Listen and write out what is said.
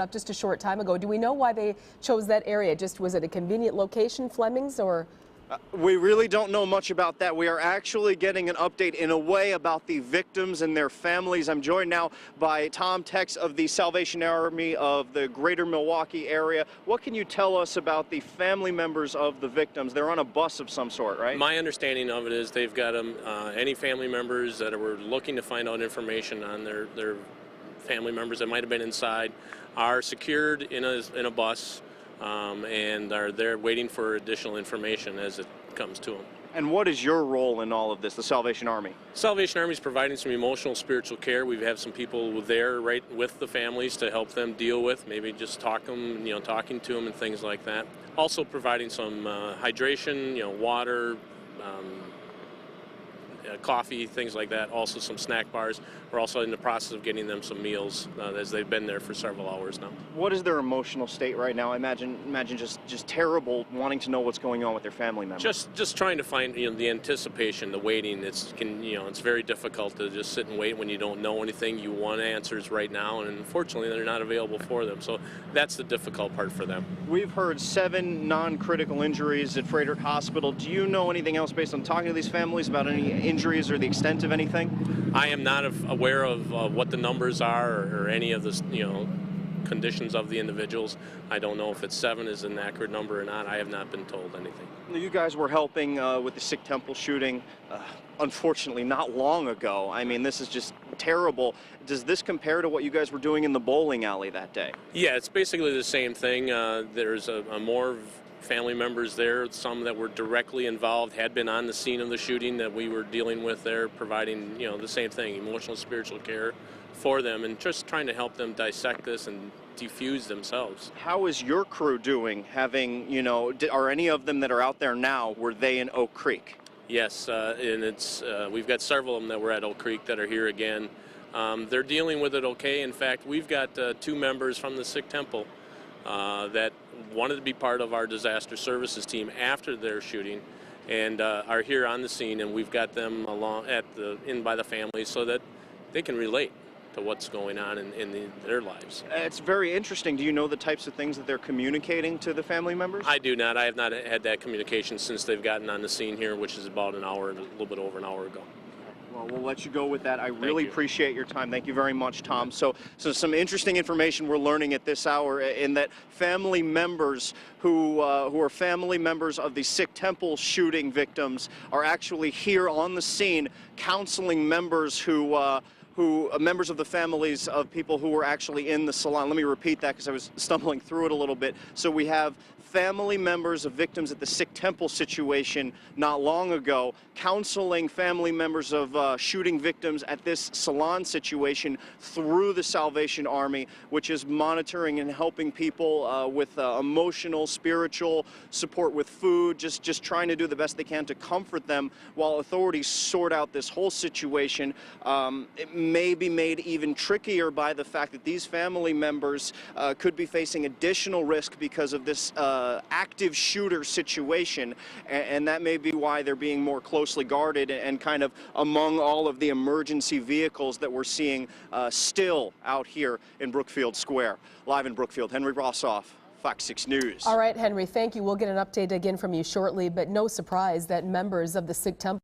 up just a short time ago. Do we know why they chose that area? Just was it a convenient location, Fleming's, or? We really don't know much about that. We are actually getting an update in a way about the victims and their families. I'm joined now by Tom Tex of the Salvation Army of the Greater Milwaukee area. What can you tell us about the family members of the victims? They're on a bus of some sort, right? My understanding of it is they've got any family members that were looking to find out information on their family members that might have been inside are secured in a bus. And are there waiting for additional information as it comes to them. And what is your role in all of this, the Salvation Army? Salvation Army is providing some emotional, spiritual care. We have some people there right with the families to help them deal with, maybe just talking to them and things like that. Also providing some hydration, water, coffee, things like that, also some snack bars. We're also in the process of getting them some meals as they've been there for several hours now. What is their emotional state right now? I imagine just terrible, wanting to know what's going on with their family members. Just trying to find the anticipation, the waiting. It's very difficult to just sit and wait when you don't know anything. You want answers right now, and unfortunately they're not available for them. So that's the difficult part for them. We've heard 7 non-critical injuries at Frederick Hospital. Do you know anything else based on talking to these families about any injuries or the extent of anything? I am not aware of what the numbers are or any of the conditions of the individuals. I don't know if it's 7 is an accurate number or not. I have not been told anything. You guys were helping with the Sikh temple shooting, unfortunately, not long ago. I mean, this is just terrible. Does this compare to what you guys were doing in the bowling alley that day? Yeah, it's basically the same thing. There's more family members there, some that were directly involved, had been on the scene of the shooting that we were dealing with there, providing, the same thing, emotional, spiritual care for them, and just trying to help them dissect this and defuse themselves. How is your crew doing, having, are any of them that are out there now, were they in Oak Creek? Yes, and we've got several of them that were at Oak Creek that are here again. They're dealing with it okay. In fact, we've got 2 members from the Sikh temple that wanted to be part of our disaster services team after their shooting, and are here on the scene, and we've got them in by the families so that they can relate to what's going on in their lives. It's very interesting. Do you know the types of things that they're communicating to the family members? I do not. I have not had that communication since they've gotten on the scene here, which is about a little bit over an hour ago. Well, we'll let you go with that. I really appreciate your time. Thank you very much, Tom. So some interesting information we're learning at this hour, in that family members who are family members of the Sikh temple shooting victims are actually here on the scene counseling members members of the families of people who were actually in the salon. Let me repeat that because I was stumbling through it a little bit. So we have family members of victims at the Sikh temple situation not long ago counseling family members of shooting victims at this salon situation through the Salvation Army, which is monitoring and helping people with emotional, spiritual support with food, just trying to do the best they can to comfort them while authorities sort out this whole situation. It may be made even trickier by the fact that these family members could be facing additional risk because of this active shooter situation, and that may be why they're being more closely guarded and kind of among all of the emergency vehicles that we're seeing still out here in Brookfield Square. Live in Brookfield, Henry Rossoff, Fox 6 News. All right, Henry, thank you. We'll get an update again from you shortly, but no surprise that members of the Sikh temple